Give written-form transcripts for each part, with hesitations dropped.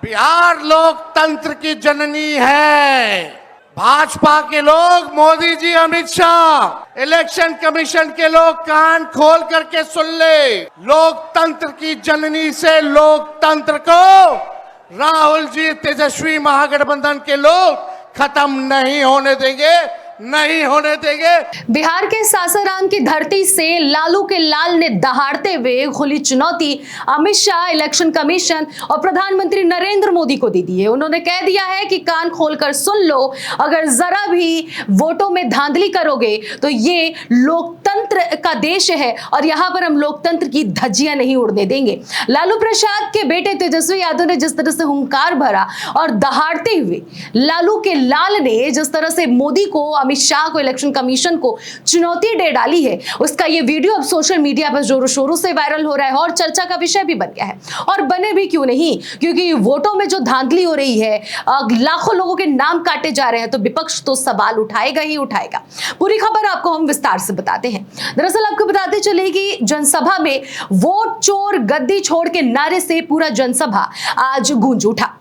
बिहार लोकतंत्र की जननी है। भाजपा के लोग, मोदी जी, अमित शाह, इलेक्शन कमीशन के लोग कान खोल करके सुन ले। लोकतंत्र की जननी से लोकतंत्र को राहुल जी, तेजस्वी महागठबंधन के लोग खत्म नहीं होने देंगे, नहीं होने देंगे। बिहार के सासाराम की धरती से लालू के लाल ने दहाड़ते हुए खुली चुनौती अमित शाह, इलेक्शन कमीशन और प्रधानमंत्री नरेंद्र मोदी को दे दी है। उन्होंने कह दिया है कि कान खोलकर सुन लो, अगर जरा भी वोटों में धांधली करोगे तो ये लोकतंत्र का देश है और यहां पर हम लोकतंत्र की धज्जियां नहीं उड़ने देंगे। लालू प्रसाद के बेटे तेजस्वी यादव ने जिस तरह से हुंकार भरा और दहाड़ते हुए लालू के लाल ने जिस तरह से मोदी को, अमित शाह को, इलेक्शन कमीशन को चुनौती दे डाली है, उसका ये वीडियो अब सोशल मीडिया पर जोरों शोरों से वायरल हो रहा है और चर्चा का विषय भी बन गया है। और बने भी क्यों नहीं, क्योंकि वोटों में जो धांधली हो रही है, लाखों लोगों के नाम काटे जा रहे हैं, तो विपक्ष तो सवाल उठाएगा ही उठाएगा। पूरी खबर आपको हम विस्तार से बताते हैं। दरअसल आपको बताते चले कि जनसभा में वोट चोर गद्दी छोड़ के नारे से पूरा जनसभा आज गूंज उठा।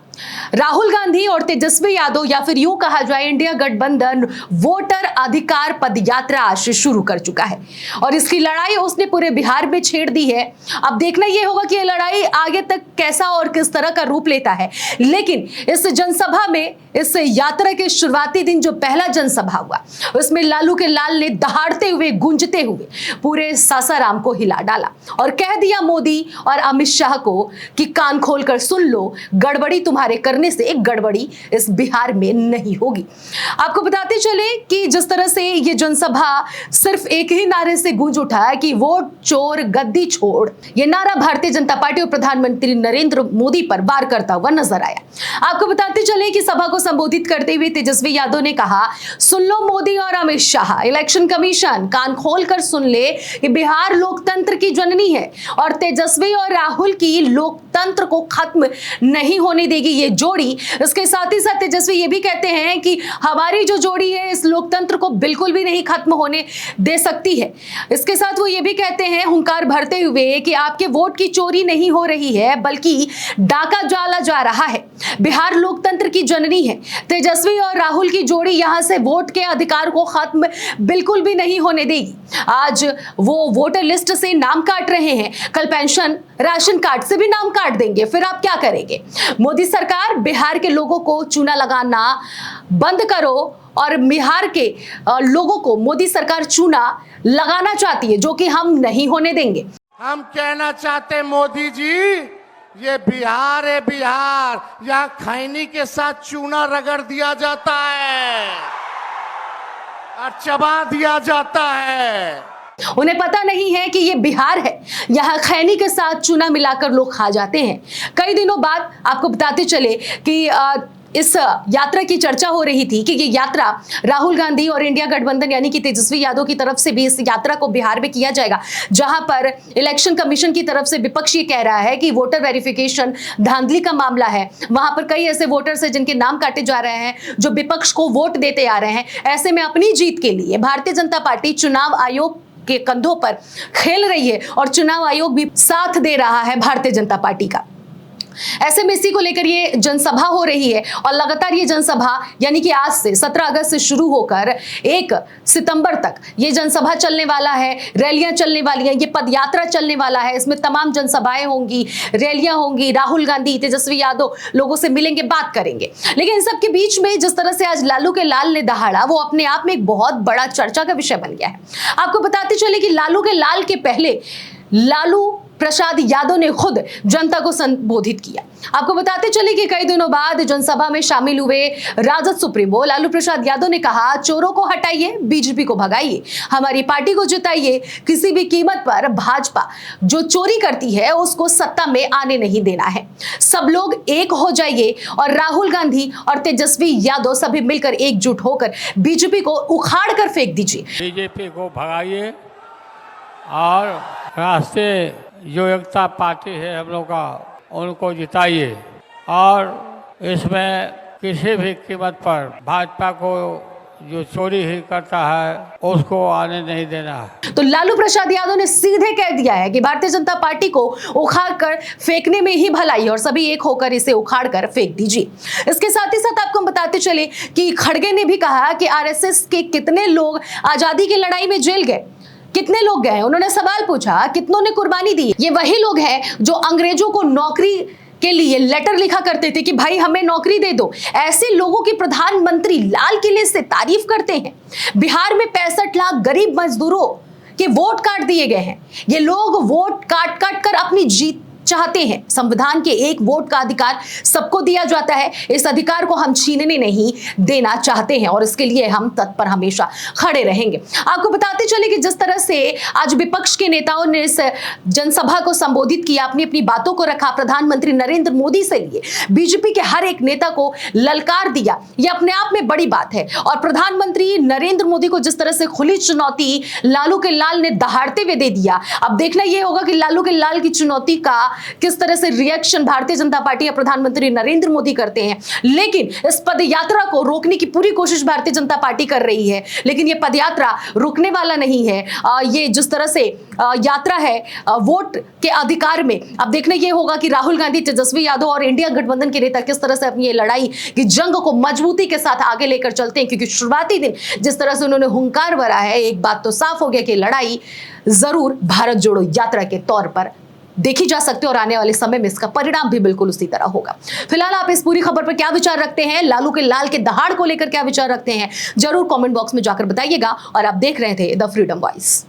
राहुल गांधी और तेजस्वी यादव, या फिर यूं कहा जाए इंडिया गठबंधन, वोटर अधिकार पदयात्रा आज से शुरू कर चुका है और इसकी लड़ाई उसने पूरे बिहार में छेड़ दी है। अब देखना यह होगा कि यह लड़ाई आगे तक कैसा और किस तरह का रूप लेता है। लेकिन इस जनसभा में, इस यात्रा के शुरुआती दिन जो पहला जनसभा हुआ, उसमें लालू के लाल ने दहाड़ते हुए, गूंजते हुए पूरे सासाराम को हिला डाला और कह दिया मोदी और अमित शाह को कि कान खोलकर सुन लो, गड़बड़ी तुम्हारे करने से एक गड़बड़ी इस बिहार में नहीं होगी। आपको बताते चले कि जिस तरह से ये जनसभा सिर्फ एक ही नारे से गूंज उठा है कि वोट चोर गद्दी छोड़, ये नारा भारतीय जनता पार्टी और प्रधानमंत्री नरेंद्र मोदी पर वार करता हुआ नजर आया। आपको बताते चले कि सभा को संबोधित करते हुए तेजस्वी यादव ने कहा, सुन लो मोदी और अमित शाह, इलेक्शन कमीशन, कान खोलकर सुन ले कि बिहार लोकतंत्र की जननी है और तेजस्वी और राहुल की लोकतंत्र को खत्म नहीं होने देगी ये जोड़ी। इसके साथ ही साथ तेजस्वी ये भी कहते हैं कि हमारी जो जोड़ी है इस लोकतंत्र को बिल्कुल भी नहीं खत्म होने दे सकती है। इसके साथ वो ये भी कहते हैं, हुंकार भरते हुए, कि आपके वोट की चोरी नहीं हो रही है बल्कि डाका डाला जा रहा है। बिहार लोकतंत्र की जननी है। तेजस्वी और राहुल की जोड़ी यहां से वोट के अधिकार को खत्म बिल्कुल भी नहीं होने देगी। आज वो वोटर लिस्ट से नाम काट रहे हैं, कल पेंशन राशन कार्ड से भी नाम काट देंगे, फिर आप क्या करेंगे? मोदी सरकार बिहार के लोगों को चूना लगाना बंद करो और बिहार के लोगों को मोदी सरकार चूना लगाना चाहती है, जो कि हम नहीं होने देंगे। हम कहना चाहते मोदी जी, ये बिहार है, बिहार, यहाँ खैनी के साथ चूना रगड़ दिया जाता है और चबा दिया जाता है। उन्हें पता नहीं है कि ये बिहार है, यहाँ खैनी के साथ चूना मिलाकर लोग खा जाते हैं। कई दिनों बाद आपको बताते चले कि इस यात्रा की चर्चा हो रही थी कि ये यात्रा राहुल गांधी और इंडिया गठबंधन यानी कि तेजस्वी यादव की तरफ से भी इस यात्रा को बिहार में किया जाएगा, जहां पर इलेक्शन कमीशन की तरफ से विपक्ष ये कह रहा है कि वोटर वेरिफिकेशन धांधली का मामला है। वहां पर कई ऐसे वोटर्स हैं जिनके नाम काटे जा रहे हैं, जो विपक्ष को वोट देते आ रहे हैं। ऐसे में अपनी जीत के लिए भारतीय जनता पार्टी चुनाव आयोग के कंधों पर खेल रही है और चुनाव आयोग भी साथ दे रहा है भारतीय जनता पार्टी का। ऐसे में इसी को लेकर ये जनसभा हो रही है और लगातार ये जनसभा यानी कि आज से 17 अगस्त से शुरू होकर 1 सितंबर तक ये जनसभा चलने वाला है, रैलियां चलने वाली हैं, ये पदयात्रा चलने वाला है। इसमें तमाम जनसभाएं होंगी, रैलियां होंगी, राहुल गांधी, तेजस्वी यादव लोगों से मिलेंगे, बात करेंगे। लेकिन इन सब के बीच में जिस तरह से आज लालू के लाल ने दहाड़ा, वो अपने आप में एक बहुत बड़ा चर्चा का विषय बन गया है। आपको बताते चले कि लालू के लाल के पहले लालू प्रसाद यादव ने खुद जनता को संबोधित किया। आपको बताते चले कि कई दिनों बाद जनसभा में शामिल हुए राजद सुप्रीमो लालू प्रसाद यादव ने कहा, चोरों को हटाइए, बीजेपी को भगाइए, हमारी पार्टी को जिताइए, किसी भी कीमत पर भाजपा जो चोरी करती है उसको सत्ता में आने नहीं देना है। सब लोग एक हो जाइए और राहुल गांधी और तेजस्वी यादव सभी मिलकर एकजुट होकर बीजेपी को उखाड़ कर फेंक दीजिए। बीजेपी को भगाइए और राष्ट्रीय जो एकता पार्टी है हम लोग का, उनको जिताइए और इसमें किसी भी कीमत पर भाजपा को जो चोरी ही करता है उसको आने नहीं देना है। तो लालू प्रसाद यादव ने सीधे कह दिया है कि भारतीय जनता पार्टी को उखाड़ कर फेंकने में ही भलाई है और सभी एक होकर इसे उखाड़ कर फेंक दीजिए। इसके साथ ही साथ आपको हम बताते चले कि खड़गे ने भी कहा कि आरएसएस के कितने लोग आजादी की लड़ाई में जेल गए, कितने लोग गए। उन्होंने सवाल पूछा कितनों ने कुर्बानी दी। ये वही लोग हैं जो अंग्रेजों को नौकरी के लिए लेटर लिखा करते थे कि भाई हमें नौकरी दे दो। ऐसे लोगों की प्रधानमंत्री लाल किले से तारीफ करते हैं। बिहार में 65 लाख गरीब मजदूरों के वोट काट दिए गए हैं। ये लोग वोट काट काट कर अपनी जीत चाहते हैं। संविधान के एक वोट का अधिकार सबको दिया जाता है। इस अधिकार को हम छीनने नहीं देना चाहते हैं और इसके लिए हम तत्पर हमेशा खड़े रहेंगे। आपको बताते चले कि जिस तरह से आज विपक्ष के नेताओं ने इस जनसभा को संबोधित किया, अपनी अपनी बातों को रखा, प्रधानमंत्री नरेंद्र मोदी से लिए बीजेपी के हर एक नेता को ललकार दिया, यह अपने आप में बड़ी बात है। और प्रधानमंत्री नरेंद्र मोदी को जिस तरह से खुली चुनौती लालू के लाल ने दहाड़ते हुए दे दिया, अब देखना यह होगा कि लालू के लाल की चुनौती का किस तरह से रिएक्शन भारतीय जनता पार्टी या प्रधानमंत्री नरेंद्र मोदी करते हैं। लेकिन इस पदयात्रा को रोकने की पूरी कोशिश भारतीय जनता पार्टी कर रही है, लेकिन यह पदयात्रा रुकने वाला नहीं है। ये जिस तरह से यात्रा है वोट के अधिकार में, अब देखना यह होगा कि राहुल गांधी, तेजस्वी यादव और इंडिया गठबंधन के नेता किस तरह से अपनी ये लड़ाई की जंग को मजबूती के साथ आगे लेकर चलते हैं। क्योंकि शुरुआती दिन जिस तरह से उन्होंने हुंकार भरा है, एक बात तो साफ हो गया कि लड़ाई जरूर भारत जोड़ो यात्रा के तौर पर देखी जा सकती है और आने वाले समय में इसका परिणाम भी बिल्कुल उसी तरह होगा। फिलहाल आप इस पूरी खबर पर क्या विचार रखते हैं, लालू के लाल के दहाड़ को लेकर क्या विचार रखते हैं, जरूर कमेंट बॉक्स में जाकर बताइएगा। और आप देख रहे थे द फ्रीडम वॉइस।